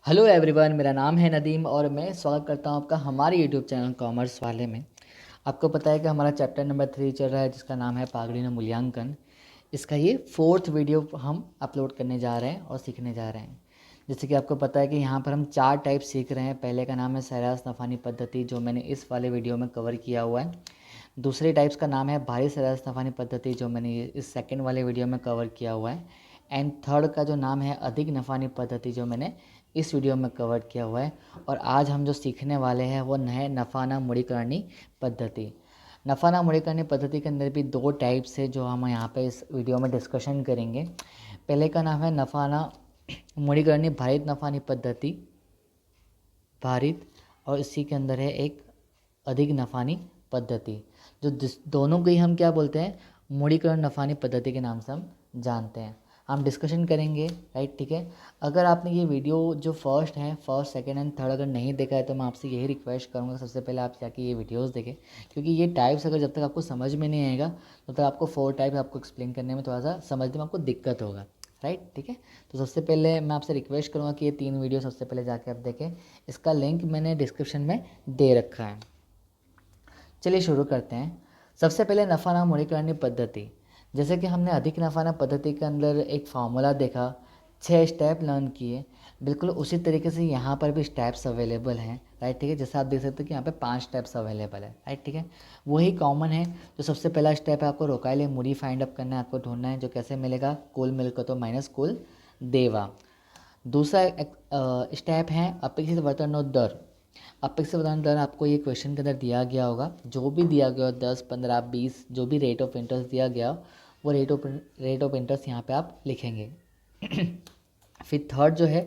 Hello everyone, मेरा नाम है नदीम और मैं स्वागत करता हूं आपका हमारे यूट्यूब चैनल कॉमर्स वाले में। आपको पता है कि हमारा चैप्टर नंबर 3 चल रहा है जिसका नाम है पागड़ी न मूल्यांकन। इसका ये 4th वीडियो हम अपलोड करने जा रहे हैं और सीखने जा रहे हैं। जैसे कि आपको पता है कि यहाँ पर हम 4 टाइप सीख रहे हैं। पहले का नाम है सरेराश नफ़ानी पद्धति, जो मैंने इस वाले वीडियो में कवर किया हुआ है। दूसरे टाइप्स का नाम है भारी सरेराश नफ़ानी पद्धति, जो मैंने इस सेकेंड वाले वीडियो में कवर किया हुआ है। एंड थर्ड का जो नाम है अधिक नफ़ानी पद्धति, जो मैंने इस वीडियो में कवर किया हुआ है। और आज हम जो सीखने वाले हैं वो है नफ़ाना मूड़ीकरणी पद्धति। नफ़ाना मूड़ीकरणी पद्धति के अंदर भी 2 टाइप्स है जो हम यहाँ पे इस वीडियो में डिस्कशन करेंगे। पहले का नाम है नफ़ाना मूड़ीकरणी भारित नफ़ानी पद्धति, भारित, और इसी के अंदर है एक अधिक नफ़ानी पद्धति, जो दोनों को ही हम क्या बोलते हैं, मूड़ीकरण नफ़ानी पद्धति के नाम से हम जानते हैं। हम डिस्कशन करेंगे, राइट, ठीक है। अगर आपने ये वीडियो जो फर्स्ट है, फर्स्ट सेकंड एंड थर्ड अगर नहीं देखा है तो मैं आपसे यही रिक्वेस्ट करूँगा सबसे पहले आप जाके ये वीडियोस देखें, क्योंकि ये टाइप्स अगर जब तक आपको समझ में नहीं आएगा तब तक आपको 4 टाइप आपको एक्सप्लेन करने में थोड़ा सा समझने में आपको दिक्कत होगा, राइट, ठीक है। तो सबसे पहले मैं आपसे रिक्वेस्ट करूँगा कि ये 3 वीडियो सबसे पहले जाके आप देखें। इसका लिंक मैंने डिस्क्रिप्शन में दे रखा है। चलिए शुरू करते हैं। सबसे पहले नफ़ाना मूड़ीकरणी पद्धति। जैसे कि हमने अधिक नफ़ाना पद्धति के अंदर एक फार्मूला देखा, 6 स्टेप लर्न किए, बिल्कुल उसी तरीके से यहाँ पर भी स्टेप्स अवेलेबल हैं, राइट, ठीक है। जैसे आप देख सकते हो कि यहाँ पे 5 स्टेप्स अवेलेबल है, राइट, ठीक है। वही कॉमन है। जो सबसे पहला स्टेप है, आपको रोकाइले मूड़ी फाइंड अप करना है, आपको ढूंढना है, जो कैसे मिलेगा, कुल मिलकतों माइनस कुल देवा। दूसरा स्टेप है अपेक्षित वर्तनोत्तर। अपेक्षित वर्तमान दर आपको ये क्वेश्चन के अंदर दिया गया होगा, जो भी दिया गया हो 10, 15, 20, जो भी रेट ऑफ इंटरेस्ट दिया गया वो रेट ऑफ इंटरेस्ट यहाँ पे आप लिखेंगे। फिर थर्ड जो है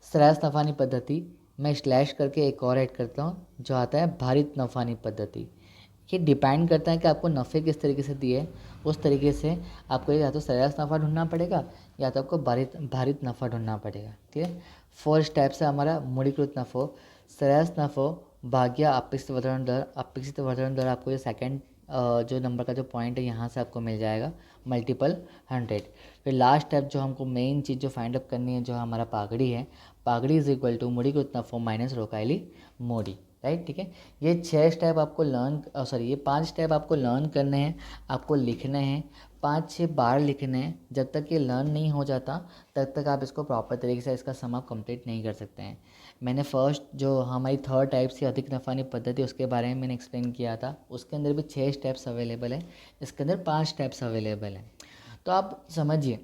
सरेराश नफ़ानी पद्धति, मैं स्लैश करके एक और ऐड करता हूँ जो आता है भारित नफ़ानी पद्धति। ये डिपेंड करता है कि आपको नफ़े किस तरीके से दिए, उस तरीके से आपको या तो सरेराश नफ़ा ढूंढना पड़ेगा या तो आपको भारित नफ़ा ढूंढना पड़ेगा, ठीक है। 4 स्टेप से हमारा मूड़ीकृत नफ़ो, सरेराश नफ़ो भाग्य अपेक्षित वर्तमान दर। अपेक्षित वर्तमान दर आपको ये सेकंड जो नंबर का जो पॉइंट है यहाँ से आपको मिल जाएगा, मल्टीपल 100। फिर लास्ट स्टेप जो हमको मेन चीज़ जो फाइंड अप करनी है, जो हमारा पागड़ी है, पागड़ी इज इक्वल टू मूड़ीकृत नफ़ो माइनस रोकाइली मोड़ी, राइट, ठीक है। ये 6 स्टेप आपको ये 5 स्टेप आपको लर्न करने हैं, आपको लिखने हैं, 5-6 बार लिखने हैं। जब तक ये लर्न नहीं हो जाता तब तक आप इसको प्रॉपर तरीके से इसका सम आप कंप्लीट नहीं कर सकते हैं। मैंने फर्स्ट जो हमारी थर्ड टाइप से अधिक नफ़ानी पद्धति उसके बारे में मैंने एक्सप्लेन किया था, उसके अंदर भी 6 स्टेप्स अवेलेबल है, इसके अंदर 5 स्टेप्स अवेलेबल हैं। तो आप समझिए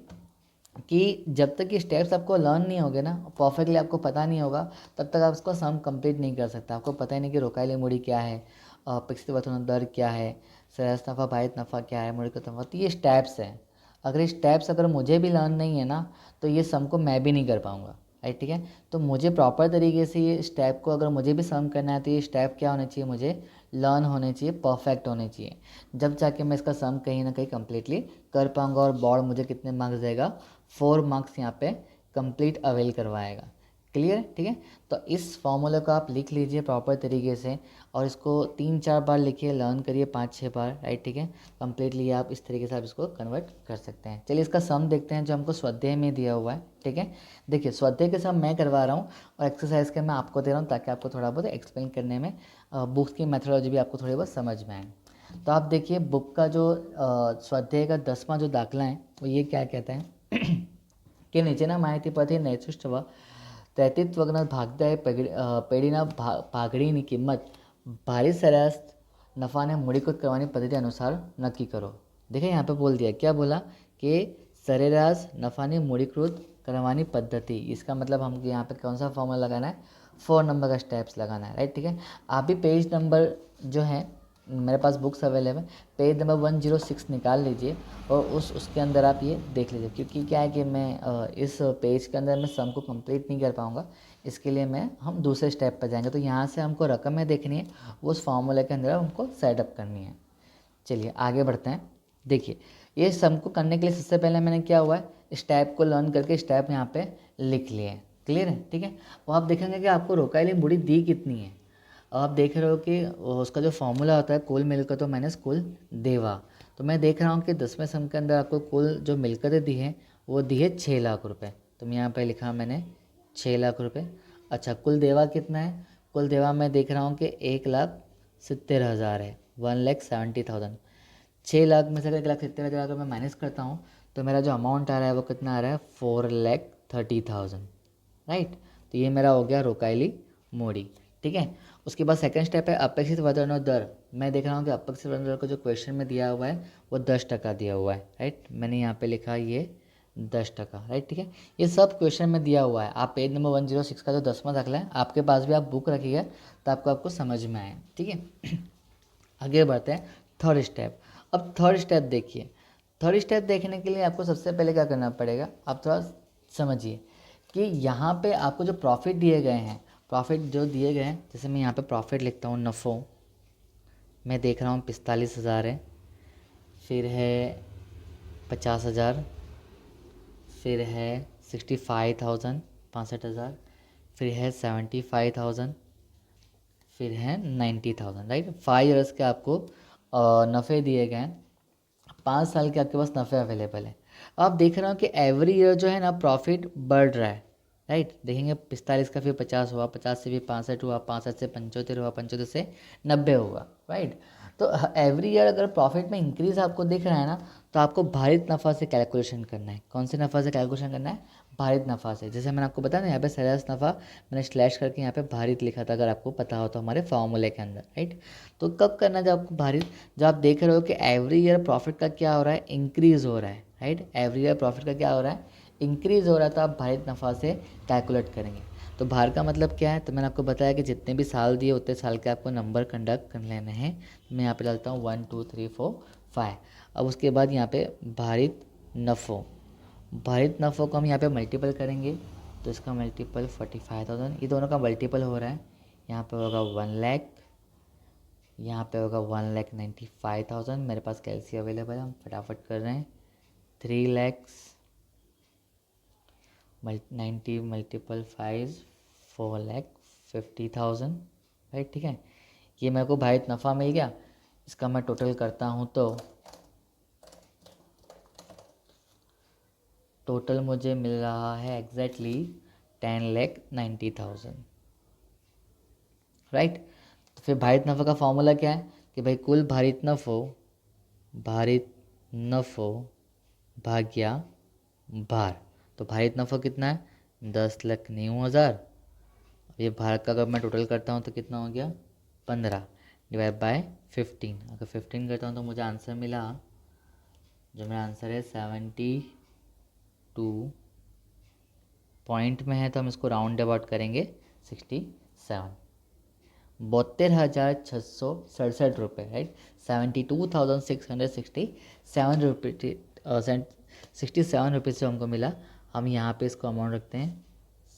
कि जब तक ये स्टेप्स आपको लर्न नहीं होगे ना, परफेक्टली आपको पता नहीं होगा, तब तक आप उसको सम कंप्लीट नहीं कर सकते। आपको पता ही नहीं कि रोकाइले मूड़ी क्या है, अपेक्षित वर्तमान दर क्या है, सरेराश नफ़ा भारित नफ़ा क्या है, मूड़ी का नफ़ा, तो ये स्टेप्स हैं। अगर ये स्टेप्स अगर मुझे भी लर्न नहीं है ना तो ये सम को मैं भी नहीं कर पाऊँगा, राइट, ठीक है। तो मुझे प्रॉपर तरीके से ये स्टेप को अगर मुझे भी सम करना है तो ये स्टेप क्या होने चाहिए, मुझे लर्न होने चाहिए, परफेक्ट होने चाहिए, जब जाके मैं इसका सम कहीं ना कहीं कम्प्लीटली कर पाऊँगा। और बोर्ड मुझे कितने मार्क्स देगा, 4 मार्क्स यहाँ पे कंप्लीट अवेल करवाएगा। क्लियर, ठीक है। तो इस फॉर्मूले को आप लिख लीजिए प्रॉपर तरीके से और इसको 3-4 बार लिखिए, लर्न करिए 5-6 बार, राइट, ठीक है। कम्प्लीटली आप इस तरीके से आप इसको कन्वर्ट कर सकते हैं। चलिए इसका सम देखते हैं जो हमको स्वाध्याय में दिया हुआ है, ठीक है। देखिए स्वाध्याय के सम मैं करवा रहा हूँ और एक्सरसाइज के मैं आपको दे रहा हूँ ताकि आपको थोड़ा बहुत एक्सप्लेन करने में बुक्स की मेथोडोलॉजी भी आपको थोड़ी बहुत समझ में आए। तो आप देखिए बुक का जो स्वाध्याय का 10वां जो दाखला है वो ये क्या कहता है કે નીચેના માહિતી પરથી નેતૃત્વ તૈતિત્વજ્ઞ ભાગદાય પેઢીના ભાગડીની કિંમત ભારી સરેરાશ નફાને મૂડીકૃત કરવાની પદ્ધતિ अनुसार नक्की करो। देखिए यहाँ पे बोल दिया, क्या बोला कि सरेराश नफ़ानी मूड़ीकृत करवानी पद्धति। इसका मतलब हमको यहाँ पे कौन सा फॉर्मूला लगाना है, 4 नंबर का स्टेप्स लगाना है, राइट, ठीक है। आप भी पेज नंबर जो है, मेरे पास बुक्स अवेलेबल, पेज नंबर 106 निकाल लीजिए और उसके अंदर आप ये देख लीजिए, क्योंकि क्या है कि मैं इस पेज के अंदर मैं सम को कंप्लीट नहीं कर पाऊँगा, इसके लिए हम दूसरे स्टेप पर जाएंगे। तो यहाँ से हमको रकमें देखनी है, वो उस फार्मूले के अंदर हमको सेटअप करनी है। चलिए आगे बढ़ते हैं। देखिए ये सम को करने के लिए सबसे पहले मैंने क्या हुआ है, स्टेप को लर्न करके स्टेप यहाँ पे लिख लिए हैं, क्लियर है, ठीक है। वो आप देखेंगे कि आपको रोकाइली मूड़ी दी कितनी है। आप देख रहे हो कि उसका जो फॉर्मूला होता है कुल मिलकतों माइनस कुल देवा। तो मैं देख रहा हूँ कि 10वें सम के अंदर आपको कुल जो मिलकतें दी हैं वो दी है 6 लाख रुपए। तो मैं यहाँ पे लिखा मैंने 6 लाख रुपए। अच्छा, कुल देवा कितना है? कुल देवा मैं देख रहा हूँ कि 1,70,000 है, 1,70,000। 6 लाख में से अगर 1,70,000 अगर मैं माइनस करता हूँ तो मेरा जो अमाउंट आ रहा है वो कितना आ रहा है? 4,30,000, राइट। तो ये मेरा हो गया रोकायली मोड़ी, ठीक है। उसके बाद सेकंड स्टेप है अपेक्षित वर्तमान दर। मैं देख रहा हूँ कि अपेक्षित वर्तमान दर को जो क्वेश्चन में दिया हुआ है वो 10% दिया हुआ है, राइट। मैंने यहाँ पे लिखा ये 10%, राइट, ठीक है। ये सब क्वेश्चन में दिया हुआ है। आप पेज नंबर 106 का जो 10वां दाखला है आपके पास भी आप बुक रखिएगा तो आपको समझ में आए, ठीक है। आगे बढ़ते हैं थर्ड स्टेप। अब थर्ड स्टेप देखिए। थर्ड स्टेप देखने के लिए आपको सबसे पहले क्या करना पड़ेगा, आप थोड़ा समझिए कि यहाँ पे आपको जो प्रॉफिट दिए गए हैं, प्रॉफिट जो दिए गए हैं, जैसे मैं यहाँ पे प्रॉफिट लिखता हूँ, नफ़ो मैं देख रहा हूँ 45,000 है, फिर है 50,000, फिर है 65,000, 65,000, फिर है 75,000, फिर है 90,000, राइट। 5 ईयर्स के आपको नफ़े दिए गए हैं, 5 साल के आपके पास नफ़े अवेलेबल है। आप देख रहे हो कि एवरी ईयर जो है ना प्रॉफिट बढ़ रहा है, राइट। देखेंगे 45 का फिर 50 हुआ, 50 से भी 65 हुआ, 65 से 75 हुआ, 75 से 90 हुआ, राइट। तो एवरी ईयर अगर प्रॉफिट में इंक्रीज आपको दिख रहा है ना, तो आपको भारित नफ़ा से कैलकुलेशन करना है। कौन से नफ़ा से कैलकुलेशन करना है? भारित नफ़ा से। जैसे मैंने आपको बताया ना, यहाँ पे सरेराश नफ़ा मैंने स्लैश करके यहाँ पे भारित लिखा था, अगर आपको पता हो तो हमारे फॉर्मूले के अंदर, राइट। तो कब करना है जब आपको भारित, जब आप देख रहे हो कि एवरी ईयर प्रॉफिट का क्या हो रहा है? इंक्रीज हो रहा है, राइट। एवरी ईयर प्रॉफिट का क्या हो रहा है? इंक्रीज हो रहा है, तो आप भारित नफ़ा से कैलकुलेट करेंगे। तो भार का मतलब क्या है? तो मैंने आपको बताया कि जितने भी साल दिए उतने साल के आपको नंबर कंडक्ट कर लेने हैं। मैं यहाँ पे डालता हूँ 1 2 3 4 5। अब उसके बाद यहाँ पे भारित नफ़ो, भारित नफ़ो को हम यहाँ पे मल्टीपल करेंगे, तो इसका मल्टीपल 45,000, ये दोनों का मल्टीपल हो रहा है। यहाँ पे होगा 1 लाख, यहाँ पे होगा 1,95,000। मेरे पास कैलसी अवेलेबल है, हम फटाफट कर रहे हैं। 3 लाख 90 मल्टीपल 5, 4,50,000, राइट, ठीक है। ये मेरे को भारित नफ़ा मिल गया। इसका मैं टोटल करता हूँ तो टोटल मुझे मिल रहा है एग्जैक्टली 10,90,000, राइट। तो फिर भारित नफ़ा का फॉर्मूला क्या है कि भाई कुल भारित नफ़ो, भारित नफ़ो भाग्या भार। तो भारित नफ़ा कितना है? 10,90,000। ये भार का अगर मैं टोटल करता हूँ तो कितना हो गया? 15 डिवाइड बाय 15। अगर 15 करता हूँ तो मुझे आंसर मिला, जो मेरा आंसर है 72 पॉइंट में है, तो हम इसको राउंड अबाउट करेंगे 67, 72,667 रुपये, राइट। 72,667 रुपये 67 रुपये से हमको मिला। हम यहाँ पे इसको अमाउंट रखते हैं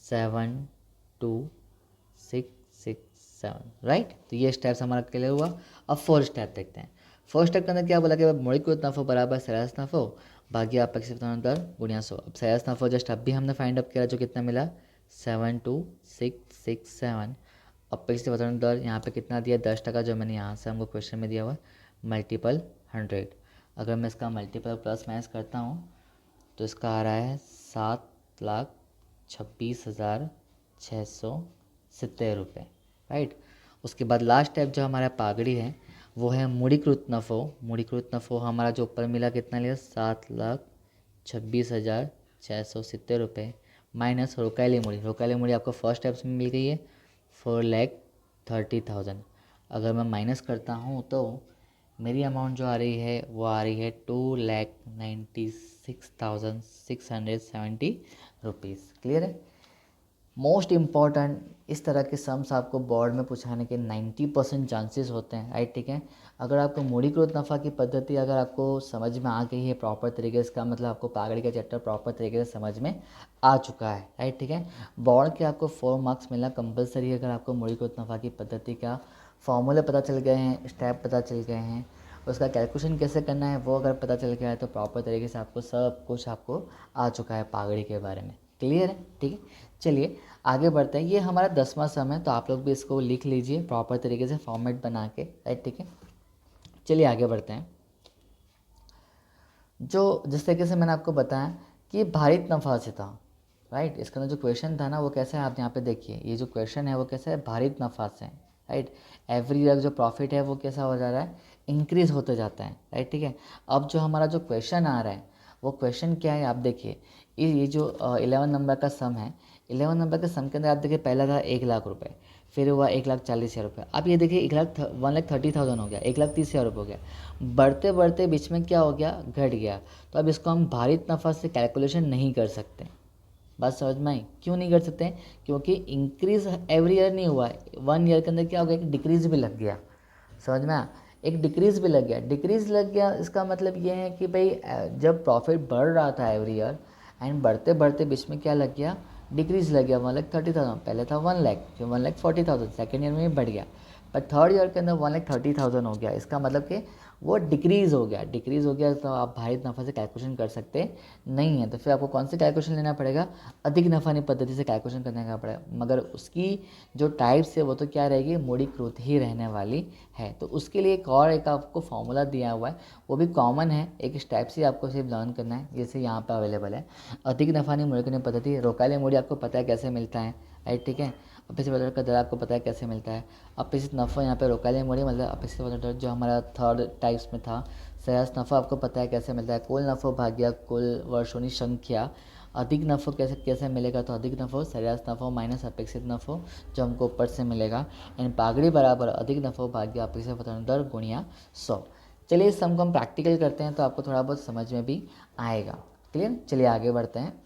72,667, राइट। तो ये स्टेप्स हमारा क्लियर हुआ। अब फोर्थ स्टेप देखते हैं। फर्स्ट स्टेप के अंदर क्या बोला कि मौलिक नफ़ो बराबर सरेराश नफ़ो भाग्य अपेक्षित दर गुणिया 100। अब सरेराश नफ़ो जस्ट अभी हमने फाइंड अप किया, जो कितना मिला? 72,667। अपेक्षित वर्तमान दर यहाँ पे कितना दिया? 10%, जो मैंने यहाँ से हमको क्वेश्चन में दिया हुआ मल्टीपल 100। अगर मैं इसका मल्टीपल प्लस माइनस करता हूँ तो इसका आ रहा है 7,26,670 रुपये, राइट। उसके बाद लास्ट स्टेप जो हमारा पागड़ी है वो है मूढ़ीकृत नफ़ो। मूढ़ीकृत नफ़ो हमारा जो ऊपर मिला कितना लिया? 7,26,670 रुपये माइनस रोकायली मूढ़ी। रोकायली मूढ़ी आपको फर्स्ट स्टेप्स में मिल गई है 4,30,000। अगर मैं माइनस करता हूँ तो मेरी अमाउंट जो आ रही है वो आ रही है 2,96,670 रुपीज़। क्लियर है? मोस्ट इम्पॉर्टेंट, इस तरह के सम्स आपको बोर्ड में पूछाने के 90% चांसेस होते हैं, राइट, ठीक है। अगर आपको मूढ़ीकृत नफ़ा की पद्धति अगर आपको समझ में आ गई है प्रॉपर तरीके से, इसका मतलब आपको पागड़ी का चैप्टर प्रॉपर तरीके से समझ में आ चुका है, राइट, ठीक है। बोर्ड के आपको 4 मार्क्स मिलना कंपलसरी है अगर आपको मूढ़ीकृत नफ़ा की पद्धति का फॉर्मूले पता चल गए हैं, स्टेप पता चल गए हैं, उसका कैलकुलेशन कैसे करना है वो अगर पता चल गया है, तो प्रॉपर तरीके से आपको सब कुछ आपको आ चुका है पागड़ी के बारे में। क्लियर है? ठीक है, चलिए आगे बढ़ते हैं। ये हमारा 10वां सम है, तो आप लोग भी इसको लिख लीजिए प्रॉपर तरीके से फॉर्मेट बना के, राइट, ठीक है। चलिए आगे बढ़ते हैं। जो जिस तरीके से मैंने आपको बताया कि भारित नफ़ा से था, राइट। इसके अंदर जो क्वेश्चन था ना वो कैसा है, आप यहाँ पे देखिए, ये जो क्वेश्चन है वो कैसा है, भारित नफ़ा से, राइट। एवरी ईयर जो प्रॉफिट है वो कैसा हो जा रहा है, इंक्रीज होते जाता है, राइट, ठीक है। अब जो हमारा जो क्वेश्चन आ रहा है वो क्वेश्चन क्या है, आप देखिए, ये जो 11 नंबर का सम है, 11 नंबर के सम के अंदर आप देखिए पहला था 1 लाख रुपए, फिर हुआ 1,40,000 रुपये, अब ये देखिए 1,30,000 हो गया, 1,30,000 रुपये हो गया, बढ़ते बढ़ते बीच में क्या हो गया, घट गया। तो अब इसको हम भारित नफ़ा से कैलकुलेशन नहीं कर सकते। बात समझ में आई, क्यों नहीं कर सकते, क्योंकि इंक्रीज एवरी ईयर नहीं हुआ है, 1 ईयर के अंदर क्या हो गया, एक डिक्रीज भी लग गया। समझ में आया, एक डिक्रीज भी लग गया, डिक्रीज लग गया, इसका मतलब ये है कि भाई जब प्रॉफिट बढ़ रहा था एवरी ईयर, एंड बढ़ते बढ़ते बीच में क्या लग गया, डिक्रीज लग गया। 1,30,000 पहले था 1 लाख, फिर 1,40,000, सेकेंड ईयर में भी बढ़ गया, पर थर्ड ईयर के अंदर 1,30,000 हो गया। इसका मतलब कि वो डिक्रीज़ हो गया, डिक्रीज़ हो गया, तो आप भारित नफ़ा से कैलकुलेशन कर सकते नहीं है। तो फिर आपको कौन से कैलकुलेशन लेना पड़ेगा, अधिक नफ़ानी पद्धति से कैलकुलेशन करने का पड़ेगा, मगर उसकी जो टाइप्स है वो तो क्या रहेगी, मूढ़ीकृत ही रहने वाली है। तो उसके लिए एक आपको फॉर्मूला दिया हुआ है, वो भी कॉमन है, एक इस टाइप से आपको सिर्फ लर्न करना है, जैसे यहाँ पर अवेलेबल है। अधिक नफ़ानी मूढ़ीकृत पद्धति, रोकाले मूढ़ी आपको पता है कैसे मिलता है, राइट, ठीक है। अपेक्षित वजन का दर आपको पता है कैसे मिलता है। अपेक्षित नफ़ा यहाँ पे रोकाले मूढ़ी मतलब अपेक्षित वजन दर जो हमारा थर्ड टाइप्स में था। सरासर नफ़ा आपको पता है कैसे मिलता है, कुल नफ़ा भाग्य कुल वर्षों की संख्या। अधिक नफ़ा कैसे कैसे मिलेगा, तो अधिक नफ़ा सरासर नफ़ा माइनस अपेक्षित नफ़ा जो हमको ऊपर से मिलेगा, एंड पागड़ी बराबर अधिक नफ़ा भाग्य अपेक्षित वजन दर गुणिया 100। चलिए इस सम को हम प्रैक्टिकल करते हैं तो आपको थोड़ा बहुत समझ में भी आएगा। क्लियर, चलिए आगे बढ़ते हैं।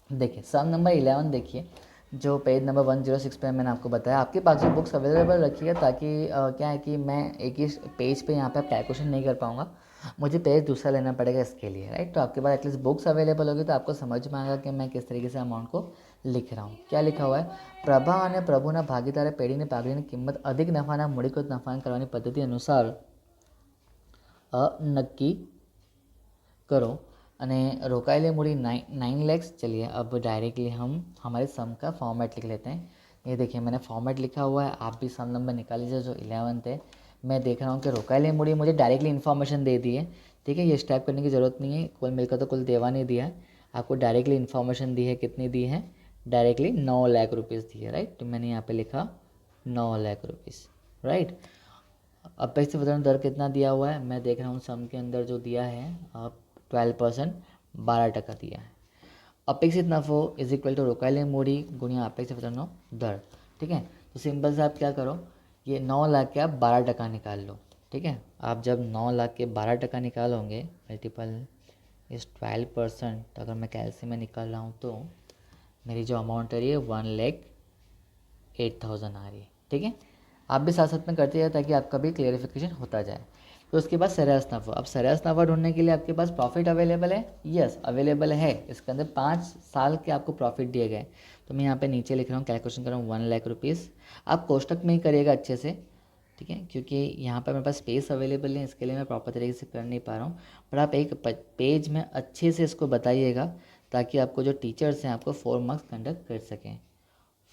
देखिए सम नंबर 11 देखिए, जो पेज नंबर 106 पे मैंने आपको बताया, आपके पास जो बुक्स अवेलेबल रखिएगा, ताकि क्या है कि मैं एक ही पेज पे यहाँ पे कैलकुलेशन नहीं कर पाऊँगा, मुझे पेज दूसरा लेना पड़ेगा इसके लिए, राइट। तो आपके पास एटलीस्ट बुक्स अवेलेबल होगी तो आपको समझ में आएगा कि मैं किस तरीके से अमाउंट को लिख रहा हूँ। क्या लिखा हुआ है, प्रभा અને પ્રભુના ભાગીદારે પેઢીની પાઘડીની કિંમત अधिक નફાના મૂડીકૃત નફાને કરવાની પદ્ધતિ अनुसार નક્કી करो, અને रोकाયેલી मूड़ी 9 lakhs। चलिए अब डायरेक्टली हम हमारे सम का फॉर्मेट लिख लेते हैं। ये देखिए मैंने फॉर्मेट लिखा हुआ है, आप भी सम नंबर निकाल लीजिए जो 11 है। मैं देख रहा हूँ कि रोकाયેली मूड़ी मुझे डायरेक्टली इन्फॉर्मेशन दे दी है, ठीक है, ये स्टैप करने की ज़रूरत नहीं है, कुल मिलकर तो कुल देवा नहीं दिया है, आपको डायरेक्टली इन्फॉर्मेशन दी है, कितनी दी है, डायरेक्टली 9 लाख रुपीज़ दी है, राइट। तो मैंने यहाँ पे लिखा 9 लाख रुपीज़, राइट। अपेक्षित वितरण दर कितना दिया हुआ है, मैं देख रहा हूँ सम के अंदर जो दिया है 12%, 12% दिया है। अपेक्षित नफो इज इक्वल टू रोकाયેલી मूड़ी गुणिया अपेक्षित वितरण दर, ठीक है। तो सिंपल से आप क्या करो, ये 9 लाख के आप 12% निकाल लो, ठीक है। आप जब 9 लाख के 12% निकालोगे, मल्टीपल इस 12%, तो अगर मैं कैलसी में निकाल रहा हूँ तो मेरी जो अमाउंट आ रही है 1,08,000 आ रही है, ठीक है। आप भी साथ साथ में करते जाए ताकि आपका भी क्लियरिफिकेशन होता जाए। तो उसके बाद सरासर नफ़ा, अब सरासर नफ़ा ढूंढने के लिए आपके पास प्रॉफिट अवेलेबल है, यस अवेलेबल है, इसके अंदर 5 साल के आपको प्रॉफिट दिए गए। तो मैं यहाँ पे नीचे लिख रहा हूँ, कैलकुलेशन कर रहा हूँ 1 लाख रुपीज़। आप कोष्टक में ही करिएगा अच्छे से, ठीक है, क्योंकि यहाँ पर मेरे पास स्पेस अवेलेबल नहीं, इसके लिए मैं प्रॉपर तरीके से कर नहीं पा रहा हूँ। पर आप एक पेज में अच्छे से इसको बताइएगा ताकि आपको जो टीचर्स हैं आपको 4 मार्क्स कंडक्ट कर सकें।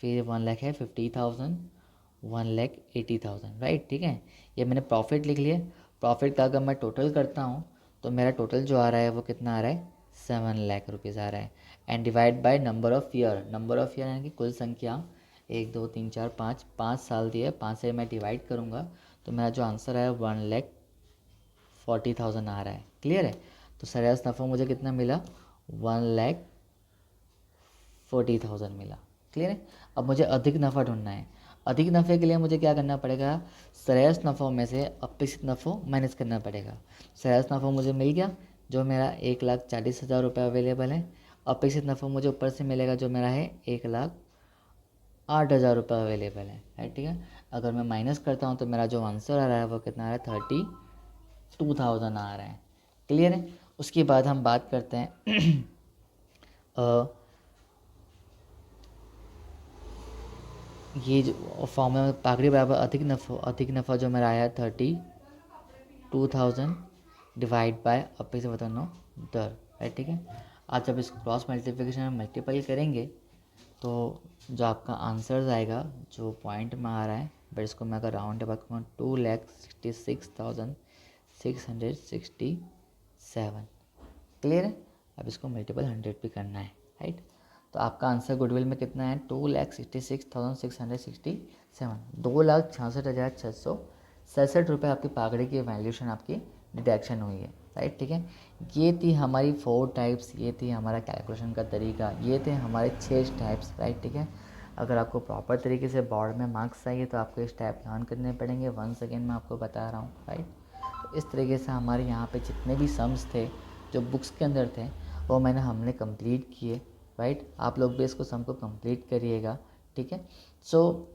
फिर 1 लाख है 50,000, 1,80,000, राइट, ठीक है। ये मैंने प्रॉफिट लिख लिया। प्रॉफिट का अगर मैं टोटल करता हूँ तो मेरा टोटल जो आ रहा है वो कितना आ रहा है, 7 लाख रुपीज़ आ रहा है, and divide by number of year, number of year यानी कि कुल संख्या 1 2 3 4 5, 5 साल दिए, 5 से मैं डिवाइड करूँगा तो मेरा जो आंसर है 1,40,000 आ रहा है। क्लियर है, तो सरासर नफ़ा मुझे कितना मिला, 1,40,000 मिला। क्लियर है। अब मुझे अधिक नफ़ा ढूंढना है, अधिक नफ़े के लिए मुझे क्या करना पड़ेगा, सरासर नफ़ों में से अपेक्षित नफ़ा माइनस करना पड़ेगा। सरासर नफ़ा मुझे मिल गया जो मेरा 1,40,000 रुपये अवेलेबल है, अपेक्षित नफ़ा मुझे ऊपर से मिलेगा जो मेरा है 1,08,000 रुपये अवेलेबल है, राइट, ठीक है। अगर मैं माइनस करता हूँ तो मेरा जो आंसर आ रहा है वो कितना आ रहा है, 32,000 आ रहा है। क्लियर है। उसके बाद हम बात करते हैं ये जो फॉर्म में पाकड़ी बराबर अधिक नफ़ा जो मेरा आया 32,000 डिवाइड बाय अपेक्षित वितरण दर, राइट, ठीक है। आज जब इसको क्रॉस मल्टीप्लिकेशन में मल्टीप्लाई करेंगे तो जो आपका आंसर आएगा जो पॉइंट में आ रहा है, बट इसको मैं अगर राउंड अबाउट करूँ 2,66,667। क्लियर है। अब इसको मल्टीपल 100 भी करना है, राइट। तो आपका आंसर गुडविल में कितना है 2,66,667, 2,66,667 रुपये आपकी पगड़ी की वैल्यूशन आपकी डिडक्शन हुई है, राइट। ठीक है, ये थी हमारी 4 टाइप्स, ये थी हमारा कैलकुलेशन का तरीका, ये थे हमारे 6 टाइप्स, राइट। ठीक है, अगर आपको प्रॉपर तरीके से बोर्ड में मार्क्स चाहिए तो आपको इस टाइप लर्न करने पड़ेंगे। वंस अगेन मैं आपको बता रहा हूँ, राइट। तो इस तरीके से हमारे यहाँ पे जितने भी सम्स थे जो बुक्स के अंदर थे वो हमने कंप्लीट किए, राइट। आप लोग भी इसको सम को कंप्लीट करिएगा, ठीक है। सो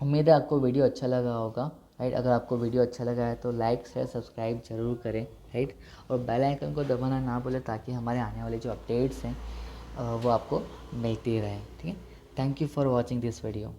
उम्मीद है आपको वीडियो अच्छा लगा होगा, राइट। अगर आपको वीडियो अच्छा लगा है तो लाइक शेयर सब्सक्राइब ज़रूर करें, राइट। और बेल आइकन को दबाना ना भूलें ताकि हमारे आने वाले जो अपडेट्स हैं वो आपको मिलती रहे, ठीक है। Thank you for watching this video.